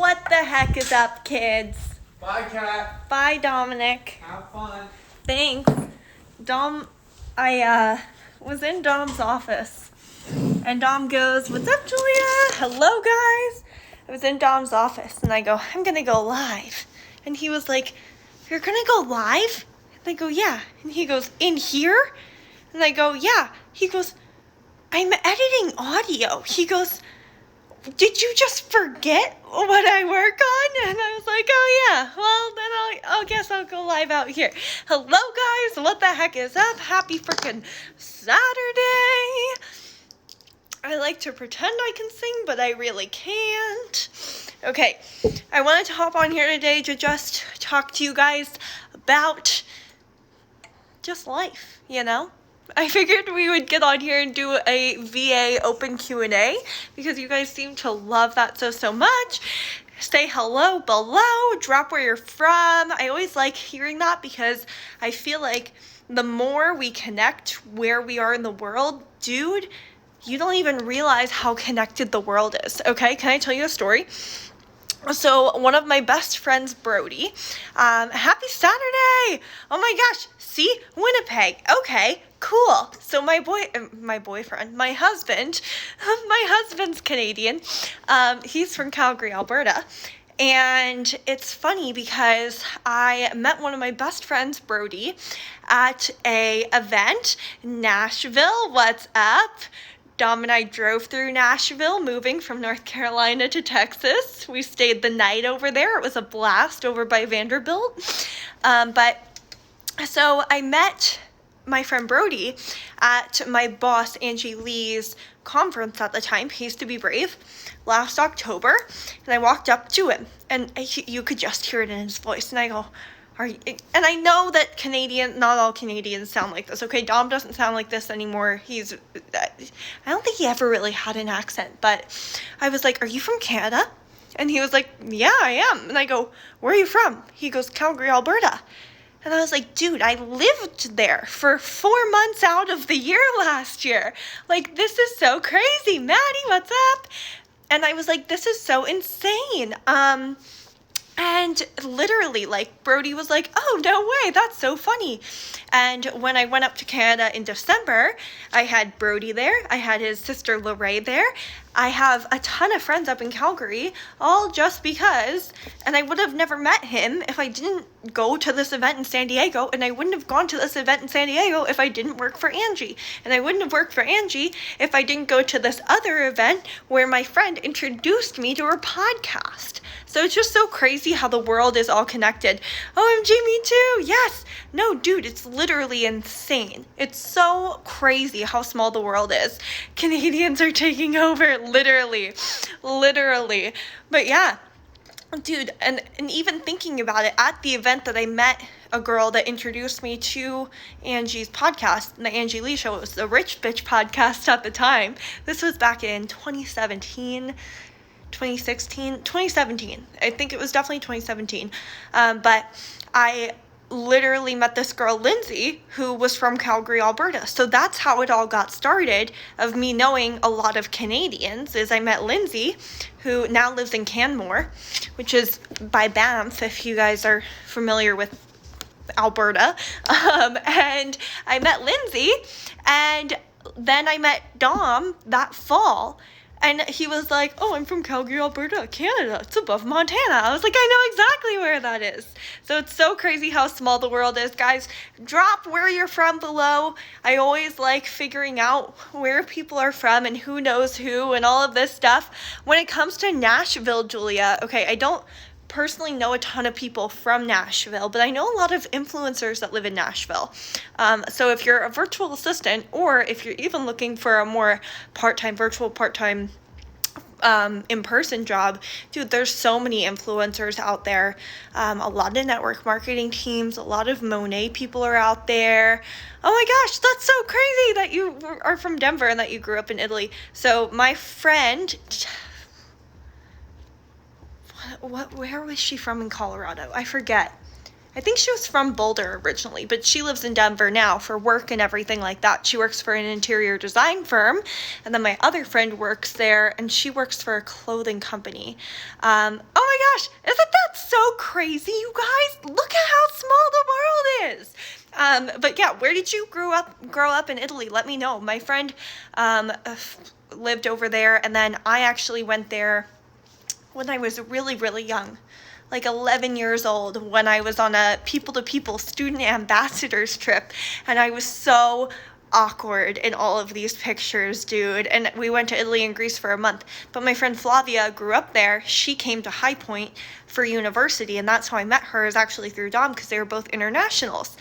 What the heck is up, kids? Bye, Kat. Bye, Dominic. Have fun. Thanks. I was in Dom's office, and Dom goes, "What's up, Julia? Hello, guys." I was in Dom's office, and I go, "I'm gonna go live." And he was like, "You're gonna go live?" And I go, "Yeah." And he goes, "In here?" And I go, "Yeah." He goes, "I'm editing audio." He goes, "Did you just forget what I work on?" And I was like, "Oh yeah, well then I'll guess I'll go live out here." Hello guys, what the heck is up? Happy freaking Saturday. I like to pretend I can sing, but I really can't. Okay, I wanted to hop on here today to just talk to you guys about just life, you know? I figured we would get on here and do a VA open Q&A because you guys seem to love that so much. Say hello below, drop where you're from. I always like hearing that because I feel like the more we connect where we are in the world, dude, you don't even realize how connected the world is, okay? Can I tell you a story? So one of my best friends, Brody, happy Saturday! Oh my gosh, see, Winnipeg, okay, cool. So my husband's Canadian, he's from Calgary, Alberta, and it's funny because I met one of my best friends, Brody, at a event, Nashville, what's up? Dom and I drove through Nashville, moving from North Carolina to Texas. We stayed the night over there. It was a blast over by Vanderbilt. So I met my friend Brody at my boss Angie Lee's conference at the time, Pace to Be Brave, last October. And I walked up to him, and you could just hear it in his voice. And I go, and I know that not all Canadians sound like this, okay? Dom doesn't sound like this anymore. I don't think he ever really had an accent, but I was like, "Are you from Canada?" And he was like, "Yeah, I am." And I go, "Where are you from?" He goes, "Calgary, Alberta." And I was like, "Dude, I lived there for 4 months out of the year last year. Like, this is so crazy. Maddie, what's up?" And I was like, "This is so insane." And literally, like, Brody was like, "Oh, no way, that's so funny." And when I went up to Canada in December, I had Brody there. I had his sister Lorraine there. I have a ton of friends up in Calgary, all just because, and I would have never met him if I didn't go to this event in San Diego, and I wouldn't have gone to this event in San Diego if I didn't work for Angie, and I wouldn't have worked for Angie if I didn't go to this other event where my friend introduced me to her podcast. So it's just so crazy how the world is all connected. OMG, me too. Yes. No, dude, it's literally insane. It's so crazy how small the world is. Canadians are taking over, literally. But yeah, dude, and even thinking about it, at the event that I met a girl that introduced me to Angie's podcast, the Angie Lee Show. It was the Rich Bitch podcast at the time. This was back in 2017. I think it was definitely 2017. But I literally met this girl, Lindsay, who was from Calgary, Alberta. So that's how it all got started, of me knowing a lot of Canadians, is I met Lindsay, who now lives in Canmore, which is by Banff, if you guys are familiar with Alberta. And I met Lindsay, and then I met Dom that fall. And he was like, "Oh, I'm from Calgary, Alberta, Canada. It's above Montana." I was like, "I know exactly where that is." So it's so crazy how small the world is. Guys, drop where you're from below. I always like figuring out where people are from and who knows who and all of this stuff. When it comes to Nashville, Julia, okay, I don't personally know a ton of people from Nashville, but I know a lot of influencers that live in Nashville. So if you're a virtual assistant, or if you're even looking for a more part-time in-person job, dude, there's so many influencers out there. A lot of network marketing teams, a lot of Monet people are out there. Oh my gosh, that's so crazy that you are from Denver and that you grew up in Italy. So my friend, where was she from in Colorado? I forget. I think she was from Boulder originally, but she lives in Denver now for work and everything like that. She works for an interior design firm, and then my other friend works there, and she works for a clothing company. Oh my gosh, isn't that so crazy, you guys? Look at how small the world is. But yeah, where did you grow up in Italy? Let me know. My friend lived over there, and then I actually went there when I was really, really young, like 11 years old, when I was on a people-to-people student ambassadors trip, and I was so awkward in all of these pictures, dude. And we went to Italy and Greece for a month. But my friend Flavia grew up there. She came to High Point for university, and that's how I met her, is actually through Dom, because they were both internationals.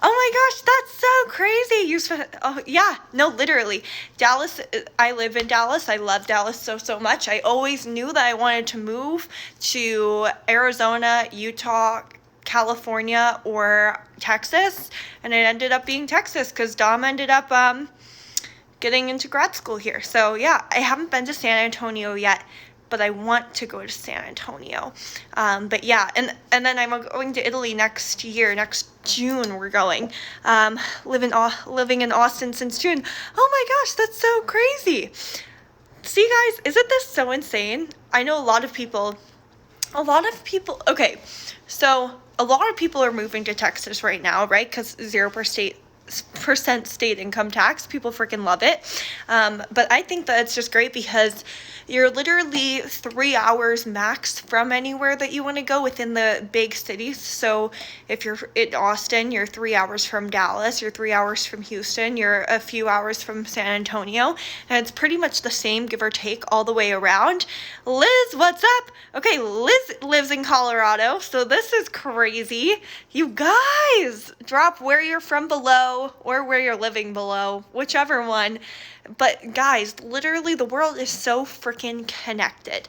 Oh my gosh, that's so crazy. Oh yeah, no, literally. Dallas, I live in Dallas. I love Dallas so much. I always knew that I wanted to move to Arizona, Utah, California, or Texas, and it ended up being Texas because Dom ended up getting into grad school here. So yeah, I haven't been to San Antonio yet, but I want to go to San Antonio. But yeah, and then I'm going to Italy next June. We're going. Living in Austin since June. Oh my gosh, that's so crazy. See, guys, isn't this so insane? I know a lot of people, okay, so a lot of people are moving to Texas right now, right? Because 0% state income tax. People freaking love it. But I think that it's just great because you're literally 3 hours max from anywhere that you want to go within the big cities. So if you're in Austin, you're 3 hours from Dallas, you're 3 hours from Houston, you're a few hours from San Antonio, and it's pretty much the same, give or take, all the way around. Liz, what's up? Okay, Liz lives in Colorado, so this is crazy. You guys, drop where you're from below or where you're living below, whichever one. But guys, literally the world is so freaking connected.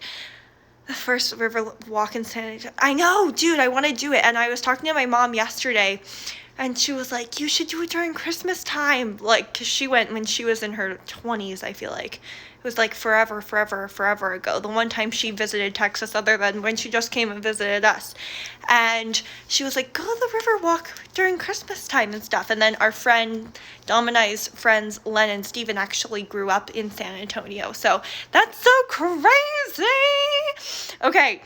The first river walk in San Antonio. I know, dude, I want to do it. And I was talking to my mom yesterday, and she was like, you should do it during Christmas time. Like, 'cause she went when she was in her 20s, I feel like. It was like forever ago. The one time she visited Texas, other than when she just came and visited us. And she was like, go to the river walk during Christmas time and stuff. And then our friend, Dom and I's friends, Len and Steven, actually grew up in San Antonio. So that's so crazy. Okay.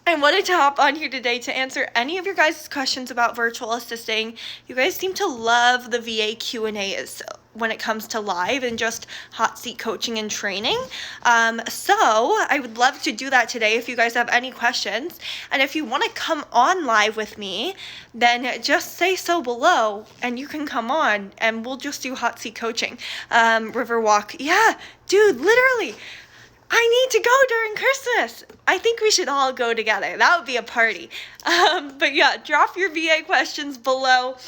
I wanted to hop on here today to answer any of your guys' questions about virtual assisting. You guys seem to love the VA Q&As when it comes to live and just hot seat coaching and training. So I would love to do that today if you guys have any questions. And if you want to come on live with me, then just say so below and you can come on and we'll just do hot seat coaching. Riverwalk. Yeah, dude, literally. I need to go during Christmas. I think we should all go together. That would be a party. But yeah, drop your VA questions below.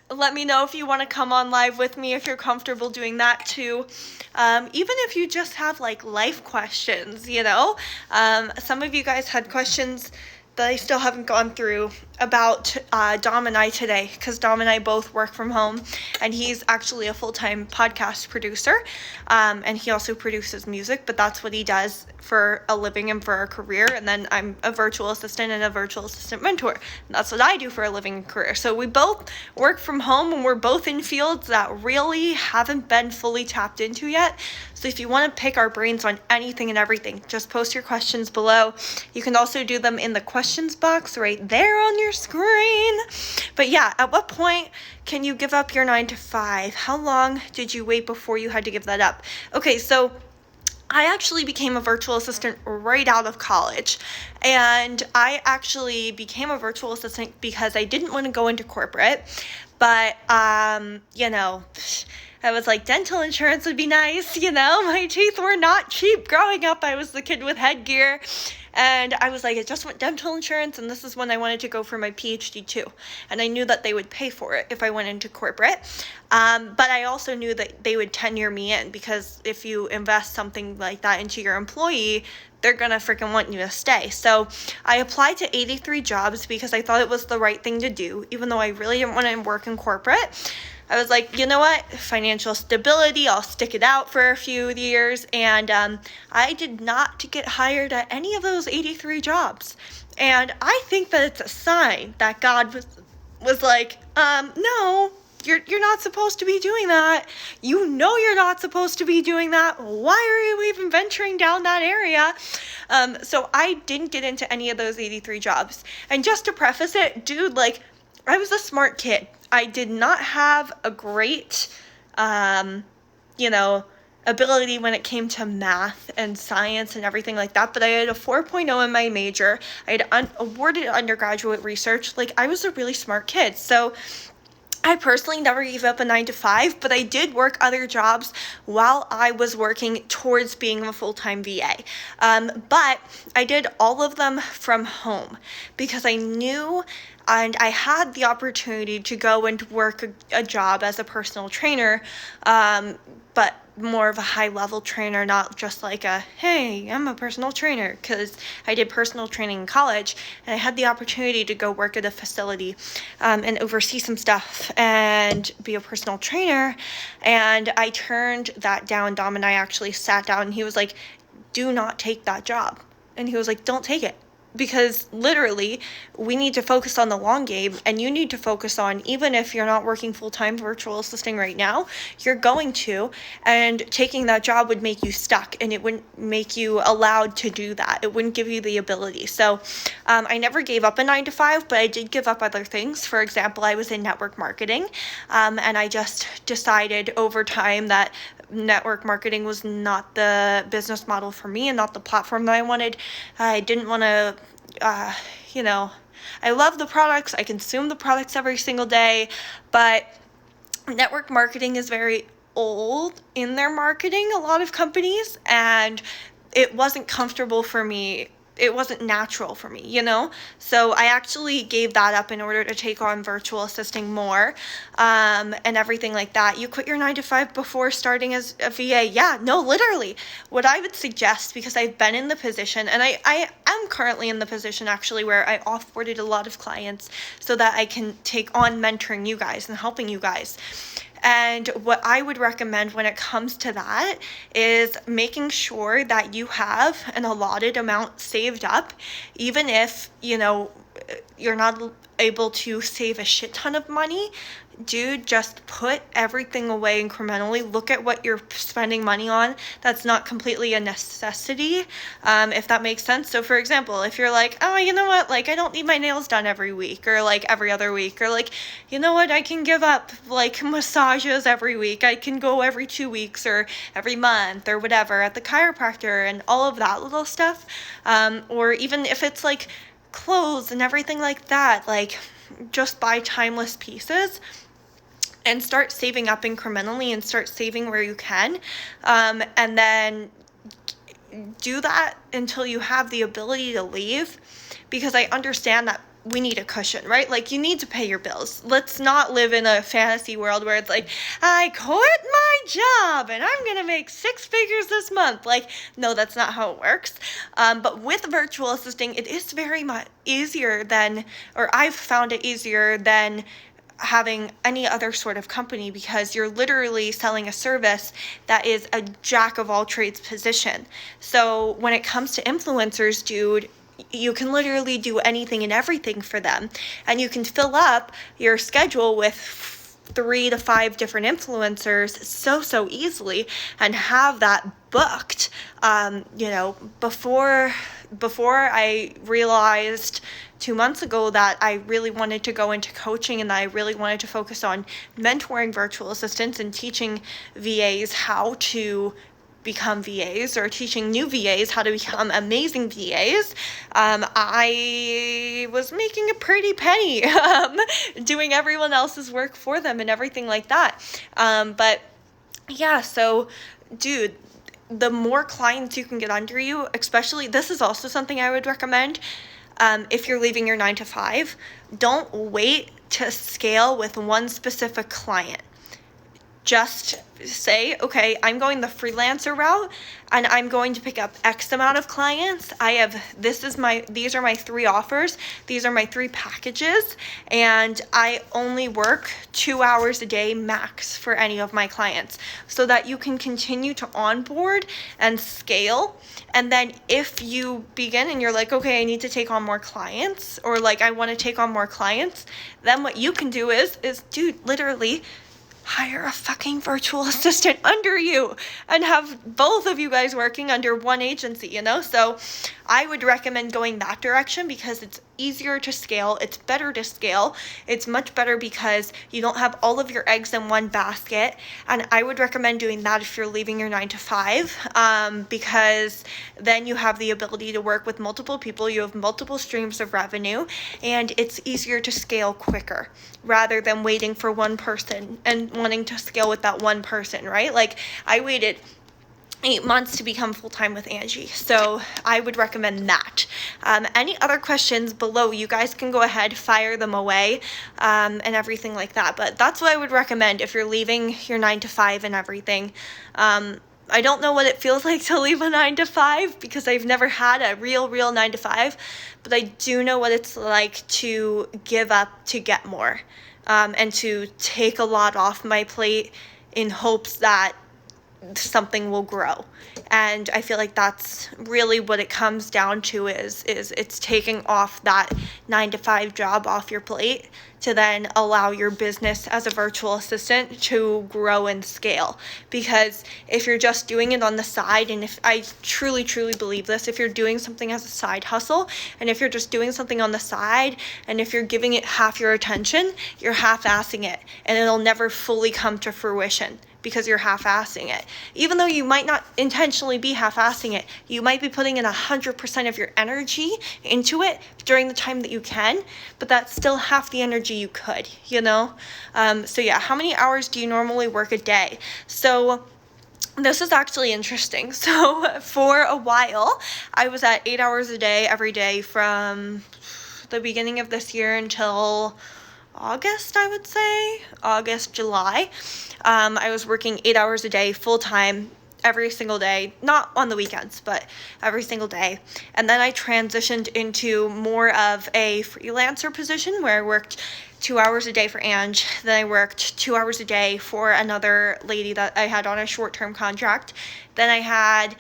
Let me know if you want to come on live with me, if you're comfortable doing that too. Even if you just have like life questions, you know. Some of you guys had questions that I still haven't gone through about Dom and I today, because Dom and I both work from home, and he's actually a full-time podcast producer, and he also produces music, but that's what he does for a living and for a career. And then I'm a virtual assistant and a virtual assistant mentor, and that's what I do for a living and career. So we both work from home, and we're both in fields that really haven't been fully tapped into yet. So if you want to pick our brains on anything and everything, just post your questions below. You can also do them in the questions box right there on your screen. But yeah, at what point can you give up your 9 to 5? How long did you wait before you had to give that up? Okay, so I actually became a virtual assistant right out of college, and I actually became a virtual assistant because I didn't want to go into corporate, but you know, I was like, dental insurance would be nice, you know. My teeth were not cheap growing up. I was the kid with headgear. And I was like, I just want dental insurance, and this is when I wanted to go for my PhD too. And I knew that they would pay for it if I went into corporate. But I also knew that they would tenure me in, because if you invest something like that into your employee, they're gonna freaking want you to stay. So I applied to 83 jobs because I thought it was the right thing to do, even though I really didn't want to work in corporate. I was like, you know what, financial stability, I'll stick it out for a few years. And I did not get hired at any of those 83 jobs. And I think that it's a sign that God was like, no, You're not supposed to be doing that. You know you're not supposed to be doing that. Why are you even venturing down that area? So I didn't get into any of those 83 jobs. And just to preface it, dude, like, I was a smart kid. I did not have a great, ability when it came to math and science and everything like that, but I had a 4.0 in my major. I had awarded undergraduate research. Like, I was a really smart kid. So I personally never gave up a 9 to 5, but I did work other jobs while I was working towards being a full-time VA. But I did all of them from home because I knew and I had the opportunity to go and work a job as a personal trainer, but more of a high-level trainer, not just like a, hey, I'm a personal trainer, because I did personal training in college, and I had the opportunity to go work at a facility and oversee some stuff and be a personal trainer, and I turned that down. Dom and I actually sat down, and he was like, do not take that job. And he was like, don't take it. Because literally, we need to focus on the long game, and you need to focus on, even if you're not working full-time virtual assisting right now, you're going to, and taking that job would make you stuck, and it wouldn't make you allowed to do that. It wouldn't give you the ability. So I never gave up a 9 to 5, but I did give up other things. For example, I was in network marketing, and I just decided over time that network marketing was not the business model for me and not the platform that I wanted. I didn't want to, I love the products. I consume the products every single day, but network marketing is very old in their marketing, a lot of companies, and it wasn't comfortable for me. It wasn't natural for me, So I actually gave that up in order to take on virtual assisting more, and everything like that. You quit your 9 to 5 before starting as a VA. Yeah, no, literally. What I would suggest, because I've been in the position, and I am currently in the position actually where I offboarded a lot of clients so that I can take on mentoring you guys and helping you guys. And what I would recommend when it comes to that is making sure that you have an allotted amount saved up, even if, you're not able to save a shit ton of money. Dude, just put everything away incrementally. Look at what you're spending money on that's not completely a necessity, if that makes sense. So for example, if you're like, oh, you know what, like, I don't need my nails done every week, or like every other week, or like, you know what, I can give up like massages every week, I can go every 2 weeks or every month or whatever at the chiropractor and all of that little stuff, or even if it's like clothes and everything like that, like, just buy timeless pieces and start saving up incrementally and start saving where you can, and then do that until you have the ability to leave, because I understand that we need a cushion, right? Like, you need to pay your bills. Let's not live in a fantasy world where it's like, I quit my job and I'm gonna make 6 figures this month. Like, no, that's not how it works. But with virtual assisting, it is very much easier than, or I've found it easier than having any other sort of company, because you're literally selling a service that is a jack of all trades position. So when it comes to influencers, dude, you can literally do anything and everything for them, and you can fill up your schedule with 3 to 5 different influencers so easily and have that booked. Before I realized 2 months ago that I really wanted to go into coaching and I really wanted to focus on mentoring virtual assistants and teaching VAs how to become VAs, or teaching new VAs how to become amazing VAs, I was making a pretty penny doing everyone else's work for them and everything like that. But yeah, so dude, the more clients you can get under you, especially, this is also something I would recommend, if you're leaving your 9 to 5, don't wait to scale with one specific client. just say, okay, I'm going the freelancer route and I'm going to pick up X amount of clients. These are my 3 offers. These are my 3 packages. And I only work 2 hours a day max for any of my clients, so that you can continue to onboard and scale. And then if you begin and you're like, okay, I need to take on more clients, or like, I want to take on more clients, then what you can do is dude, literally hire a fucking virtual assistant under you and have both of you guys working under one agency, you know? So I would recommend going that direction because it's easier to scale. It's better to scale. It's much better because you don't have all of your eggs in one basket. And I would recommend doing that if you're leaving your 9 to 5, because then you have the ability to work with multiple people. You have multiple streams of revenue, and it's easier to scale quicker rather than waiting for one person and wanting to scale with that one person, right? Like, I waited 8 months to become full-time with Angie. So I would recommend that. Any other questions below, you guys can go ahead, fire them away, and everything like that. But that's what I would recommend if you're leaving your 9 to 5 and everything. I don't know what it feels like to leave a 9 to 5 because I've never had a real 9 to 5, but I do know what it's like to give up to get more, and to take a lot off my plate in hopes that something will grow. And I feel like that's really what it comes down to is it's taking off that 9 to 5 job off your plate to then allow your business as a virtual assistant to grow and scale. Because if you're just doing it on the side, and if I truly believe this, if you're doing something as a side hustle, and if you're just doing something on the side, and if you're giving it half your attention, you're half-assing it, and it'll never fully come to fruition because you're half-assing it. Even though you might not intentionally be half-assing it, you might be putting in 100% of your energy into it during the time that you can, but that's still half the energy you could, you know? So yeah, how many hours do you normally work a day? So this is actually interesting. So for a while, I was at 8 hours a day every day from the beginning of this year until August, I would say. August, July. I was working 8 hours a day full time every single day, not on the weekends, but every single day. And then I transitioned into more of a freelancer position where I worked 2 hours a day for Ange. Then I worked 2 hours a day for another lady that I had on a short-term contract. Then I had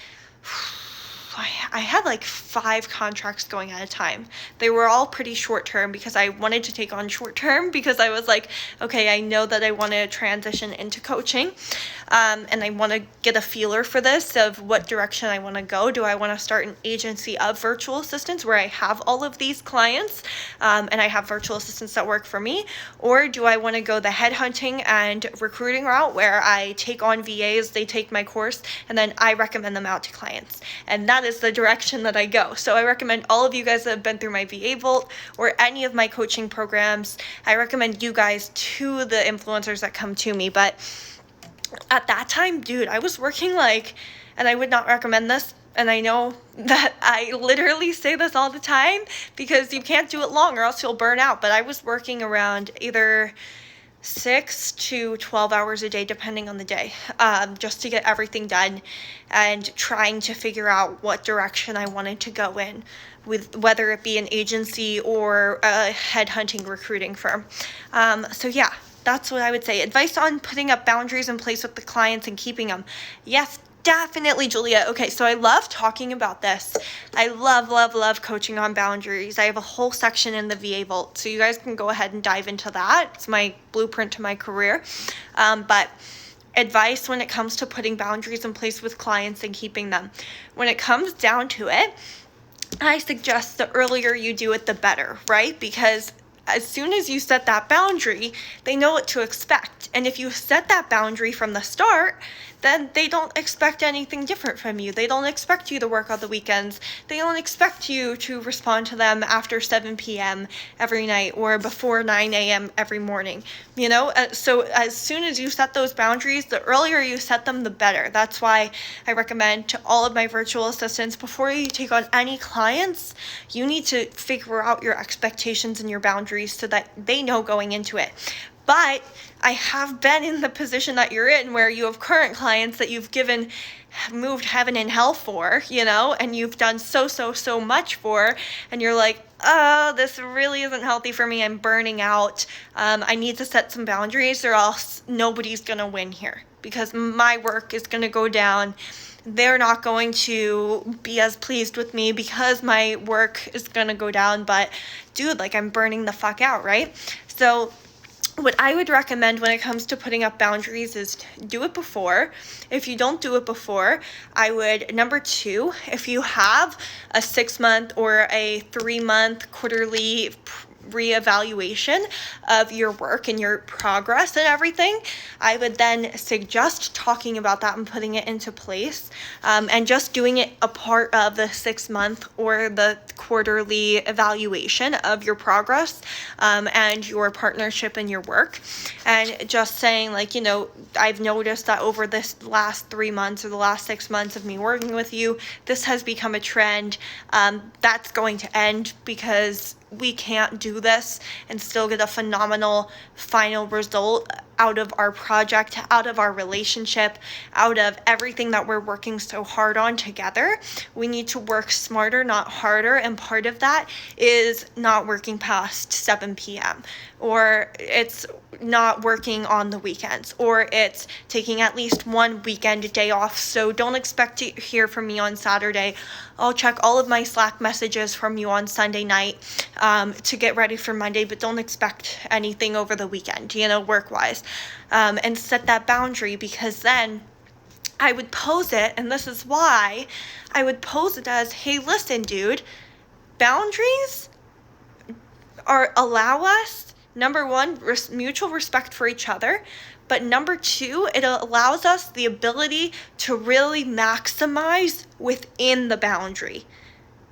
like 5 contracts going at a time. They were all pretty short term because I wanted to take on short term because I was like, okay, I know that I want to transition into coaching, and I want to get a feeler for this of what direction I want to go. Do I want to start an agency of virtual assistants where I have all of these clients, and I have virtual assistants that work for me, or do I want to go the headhunting and recruiting route where I take on VAs, they take my course, and then I recommend them out to clients? And that is the direction that I go. So I recommend all of you guys that have been through my VA Vault or any of my coaching programs, I recommend you guys to the influencers that come to me. But at that time, dude, I was working and I would not recommend this, and I know that I literally say this all the time because you can't do it long or else you'll burn out, but I was working around either 6 to 12 hours a day, depending on the day, just to get everything done and trying to figure out what direction I wanted to go in, with whether it be an agency or a headhunting recruiting firm. So yeah, that's what I would say. Advice on putting up boundaries in place with the clients and keeping them. Yes, definitely, Julia. Okay, so I love talking about this. I love coaching on boundaries. I have a whole section in the VA Vault, so you guys can go ahead and dive into that. It's my blueprint to my career. But advice when it comes to putting boundaries in place with clients and keeping them. When it comes down to it, I suggest the earlier you do it, the better, right? Because as soon as you set that boundary, they know what to expect. And if you set that boundary from the start, then they don't expect anything different from you. They don't expect you to work on the weekends. They don't expect you to respond to them after 7 p.m. every night or before 9 a.m. every morning. You know, so as soon as you set those boundaries, the earlier you set them, the better. That's why I recommend to all of my virtual assistants, before you take on any clients, you need to figure out your expectations and your boundaries so that they know going into it. But I have been in the position that you're in where you have current clients that you've moved heaven and hell for, and you've done so much for, and you're like, oh, this really isn't healthy for me. I'm burning out. I need to set some boundaries or else nobody's going to win here because my work is going to go down. They're not going to be as pleased with me because my work is going to go down. But dude, like, I'm burning the fuck out, right? So what I would recommend when it comes to putting up boundaries is do it before. If you don't do it before, I would, number 2, if you have a 6-month or a 3-month quarterly reevaluation of your work and your progress and everything, I would then suggest talking about that and putting it into place, and just doing it a part of the 6-month or the quarterly evaluation of your progress and your partnership and your work, and just saying, like, I've noticed that over this last 3 months or the last 6 months of me working with you, this has become a trend. That's going to end because we can't do this and still get a phenomenal final result out of our project, out of our relationship, out of everything that we're working so hard on together. We need to work smarter, not harder. And part of that is not working past 7 p.m. or it's not working on the weekends, or it's taking at least one weekend day off. So don't expect to hear from me on Saturday. I'll check all of my Slack messages from you on Sunday night to get ready for Monday, but don't expect anything over the weekend, work-wise. And set that boundary, because then I would pose it, and this is why I would pose it as, hey, listen, dude, boundaries allow us, number 1, mutual respect for each other, but number 2, it allows us the ability to really maximize within the boundary.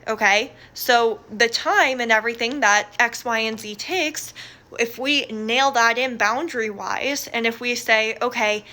Okay, so the time and everything that X, Y, and Z takes, if we nail that in boundary-wise, and if we say, okay,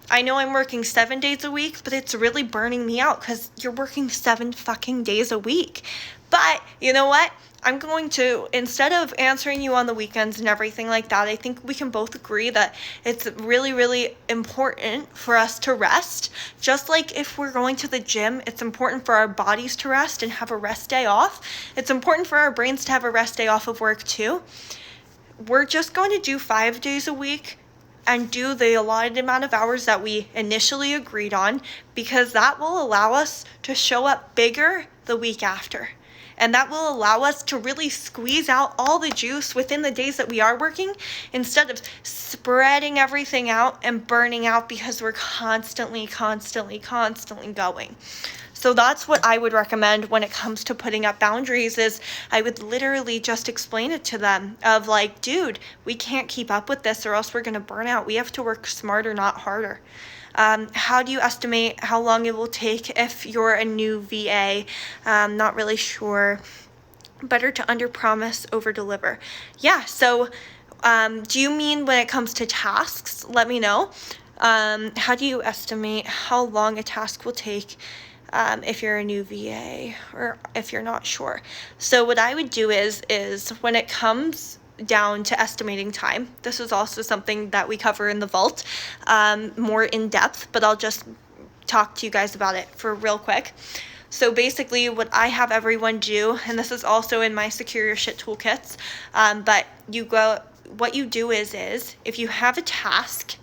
I know I'm working 7 days a week, but it's really burning me out because you're working 7 fucking days a week. But you know what? I'm going to, instead of answering you on the weekends and everything like that, I think we can both agree that it's really, really important for us to rest. Just like if we're going to the gym, it's important for our bodies to rest and have a rest day off. It's important for our brains to have a rest day off of work too. We're just going to do 5 days a week and do the allotted amount of hours that we initially agreed on, because that will allow us to show up bigger the week after. And that will allow us to really squeeze out all the juice within the days that we are working, instead of spreading everything out and burning out because we're constantly going. So that's what I would recommend when it comes to putting up boundaries, is I would literally just explain it to them of like, dude, we can't keep up with this or else we're going to burn out. We have to work smarter, not harder. How do you estimate how long it will take if you're a new VA? Not really sure. Better to under-promise, over-deliver. Yeah, so do you mean when it comes to tasks? Let me know. How do you estimate how long a task will take if you're a new VA or if you're not sure? So what I would do is when it comes down to estimating time, this is also something that we cover in the vault more in depth, but I'll just talk to you guys about it for real quick. So basically what I have everyone do, and this is also in my Secure Your Shit toolkits, but what you do is if you have a task,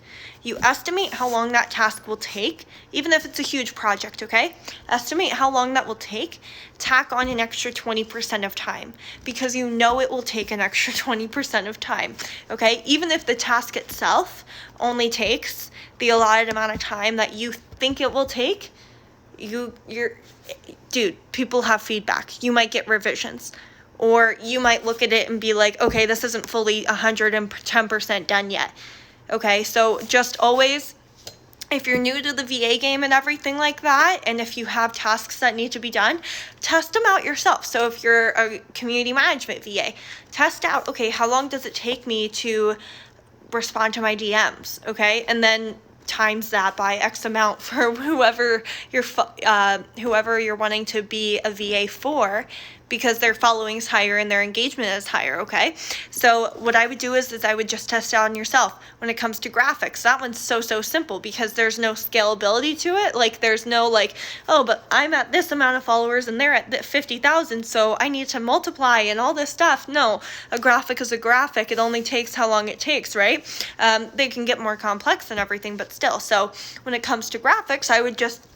you estimate how long that task will take, even if it's a huge project, okay? Estimate how long that will take, tack on an extra 20% of time, because you know it will take an extra 20% of time, okay? Even if the task itself only takes the allotted amount of time that you think it will take, dude, people have feedback. You might get revisions. Or you might look at it and be like, okay, this isn't fully 110% done yet. Okay, so just always, if you're new to the VA game and everything like that, and if you have tasks that need to be done, test them out yourself. So if you're a community management VA, test out, okay, how long does it take me to respond to my DMs, okay? And then times that by X amount for whoever you're wanting to be a VA for, because their following is higher and their engagement is higher, okay? So what I would do is I would just test it on yourself. When it comes to graphics, that one's so simple because there's no scalability to it. Like, there's no like, oh, but I'm at this amount of followers and they're at 50,000, so I need to multiply and all this stuff. No, a graphic is a graphic. It only takes how long it takes, right? They can get more complex and everything, but still. So when it comes to graphics, I would just,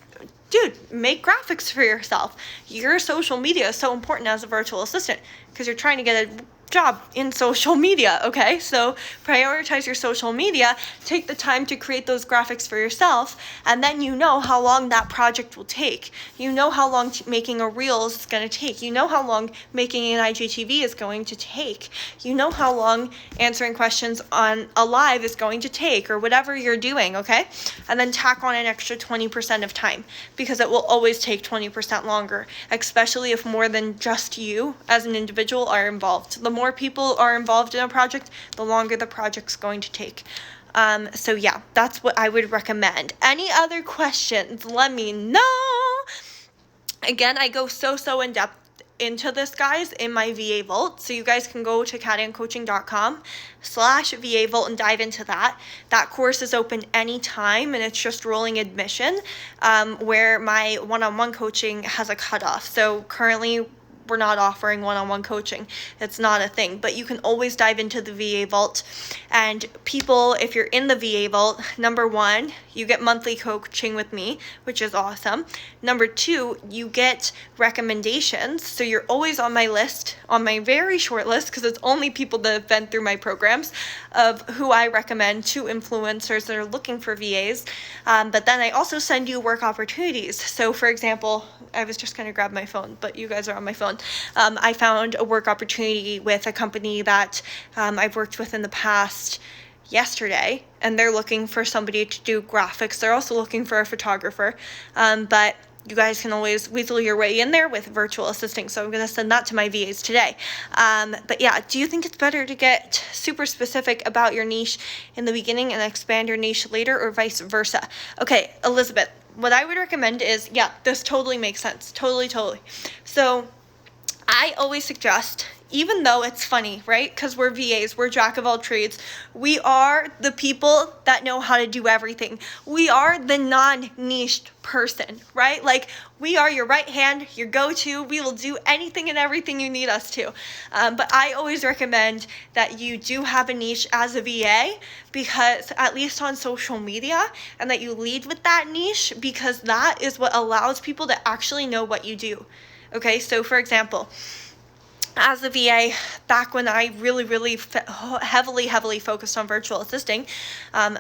dude, make graphics for yourself. Your social media is so important as a virtual assistant because you're trying to get a job in social media, okay? So prioritize your social media, take the time to create those graphics for yourself, and then you know how long that project will take. You know how long making a Reels is going to take. You know how long making an IGTV is going to take. You know how long answering questions on a live is going to take, or whatever you're doing, okay? And then tack on an extra 20% of time, because it will always take 20% longer, especially if more than just you as an individual are involved. The more people are involved in a project, the longer the project's going to take. So yeah, that's what I would recommend. Any other questions? Let me know. Again, I go so in depth into this, guys, in my VA Vault. So you guys can go to cadancoaching.com/VA Vault and dive into that. That course is open anytime, and it's just rolling admission, where my one-on-one coaching has a cutoff. So currently, we're not offering one-on-one coaching. It's not a thing, but you can always dive into the VA Vault. And people, if you're in the VA Vault, number one, you get monthly coaching with me, which is awesome. Number two, you get recommendations. So you're always on my list, on my very short list, because it's only people that have been through my programs, of who I recommend to influencers that are looking for VAs. But then I also send you work opportunities. So for example, I was just going to grab my phone, but you guys are on my phone. I found a work opportunity with a company that I've worked with in the past yesterday, and they're looking for somebody to do graphics. They're also looking for a photographer, but you guys can always weasel your way in there with virtual assisting, so I'm going to send that to my VAs today. But yeah, do you think it's better to get super specific about your niche in the beginning and expand your niche later, or vice versa? Okay, Elizabeth, what I would recommend is, yeah, this totally makes sense. Totally. So I always suggest, even though it's funny, right? Because we're VAs, we're jack of all trades. We are the people that know how to do everything. We are the non-niched person, right? Like, we are your right hand, your go-to. We will do anything and everything you need us to. But I always recommend that you do have a niche as a VA, because at least on social media, and that you lead with that niche, because that is what allows people to actually know what you do. Okay, so for example, as a VA, back when I really heavily focused on virtual assisting,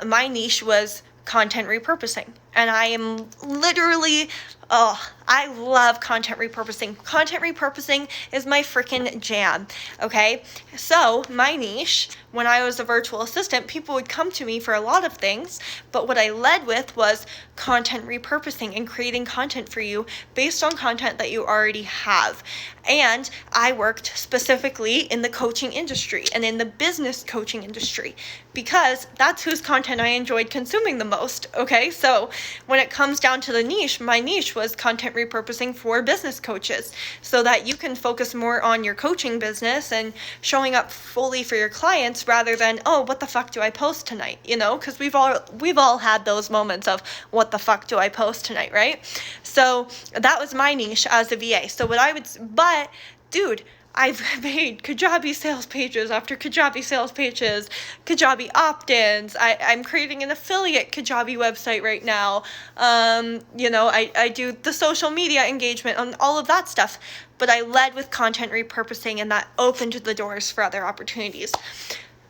my niche was content repurposing. And I am literally, I love content repurposing. Content repurposing is my freaking jam, okay? So my niche, when I was a virtual assistant, people would come to me for a lot of things, but what I led with was content repurposing and creating content for you based on content that you already have. And I worked specifically in the coaching industry and in the business coaching industry, because that's whose content I enjoyed consuming the most, okay? So when it comes down to the niche, my niche was content repurposing for business coaches, so that you can focus more on your coaching business and showing up fully for your clients, rather than, oh, what the fuck do I post tonight? You know, because we've all had those moments of, what the fuck do I post tonight, right? So that was my niche as a VA. So but dude, I've made Kajabi sales pages after Kajabi sales pages, Kajabi opt-ins. I'm creating an affiliate Kajabi website right now. I do the social media engagement and all of that stuff. But I led with content repurposing, and that opened the doors for other opportunities.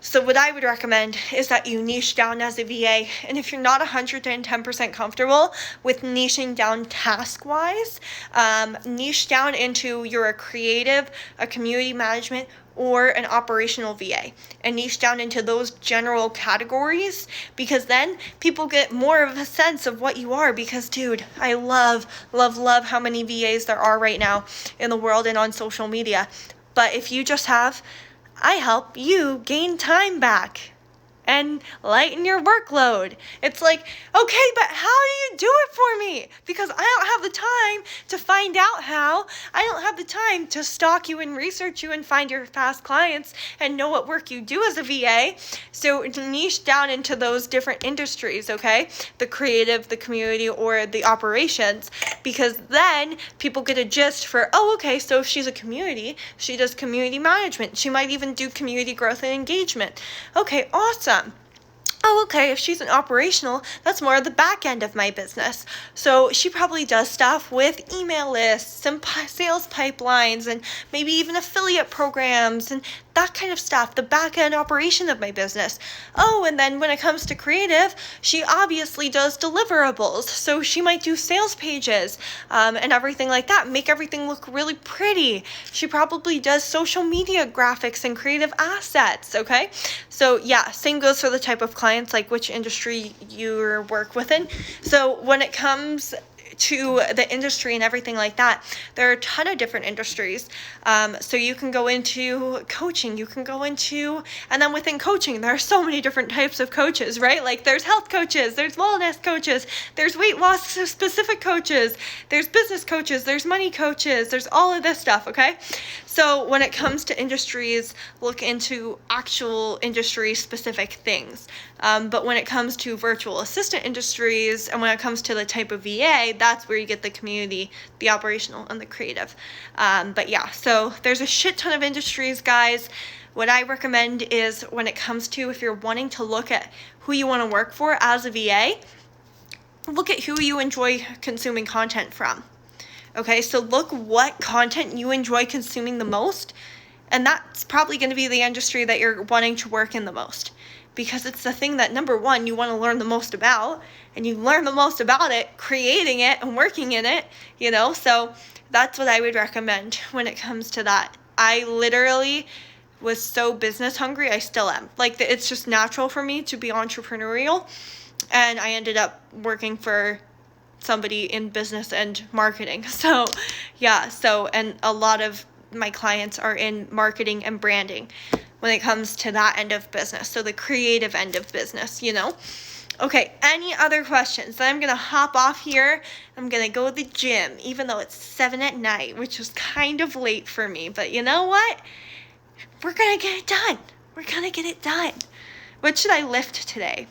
So what I would recommend is that you niche down as a VA. And if you're not 110% comfortable with niching down task-wise, niche down into you're a creative, a community management, or an operational VA, and niche down into those general categories, because then people get more of a sense of what you are. Because, dude, I love how many VAs there are right now in the world and on social media. But if you just have, I help you gain time back. and lighten your workload. It's like, okay, but how do you do it for me? Because I don't have the time to find out how. I don't have the time to stalk you and research you and find your past clients and know what work you do as a VA. So niche down into those different industries, okay? The creative, the community, or the operations, because then people get a gist for, oh, okay, so if she's a community, she does community management. She might even do community growth and engagement. Okay, awesome. Oh, okay, if she's an operational, that's more of the back end of my business. So she probably does stuff with email lists and sales pipelines and maybe even affiliate programs and that kind of stuff, the back end operation of my business. Oh, and then when it comes to creative, she obviously does deliverables. So she might do sales pages and everything like that, make everything look really pretty. She probably does social media graphics and creative assets, okay? So yeah, same goes for the type of clients, like which industry you work within. So when it comes to the industry and everything like that, there are a ton of different industries. So you can go into coaching, you can go into, and then within coaching, there are so many different types of coaches, right? Like there's health coaches, there's wellness coaches, there's weight loss specific coaches, there's business coaches, there's money coaches, there's all of this stuff, okay? So when it comes to industries, look into actual industry specific things. But when it comes to virtual assistant industries, and when it comes to the type of VA, that's where you get the community, the operational, and the creative. But yeah, so there's a shit ton of industries, guys. What I recommend is when it comes to, if you're wanting to look at who you want to work for as a VA, look at who you enjoy consuming content from. Okay, so look what content you enjoy consuming the most, and that's probably going to be the industry that you're wanting to work in the most, because it's the thing that, number one, you want to learn the most about, and you learn the most about it creating it and working in it, you know? So that's what I would recommend when it comes to that. I literally was so business hungry. I still am. Like, it's just natural for me to be entrepreneurial, and I ended up working for somebody in business and marketing. So yeah, and a lot of my clients are in marketing and branding when it comes to that end of business, so the creative end of business, you know? Okay, any other questions? Then I'm gonna hop off here. I'm gonna go to the gym, even though it's 7 p.m, which is kind of late for me, but you know what? We're gonna get it done. We're gonna get it done. What should I lift today?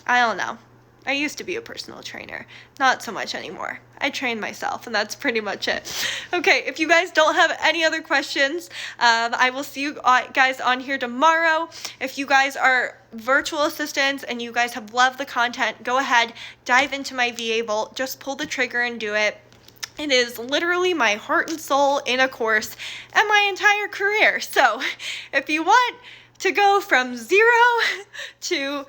I don't know. I used to be a personal trainer, not so much anymore. I train myself, and that's pretty much it. Okay, if you guys don't have any other questions, I will see you guys on here tomorrow. If you guys are virtual assistants and you guys have loved the content, go ahead, dive into my VA Vault, just pull the trigger and do it. It is literally my heart and soul in a course and my entire career. So if you want to go from 0 to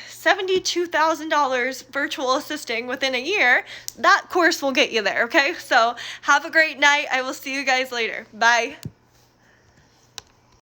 $72,000 virtual assisting within a year, that course will get you there, okay? So have a great night. I will see you guys later. Bye.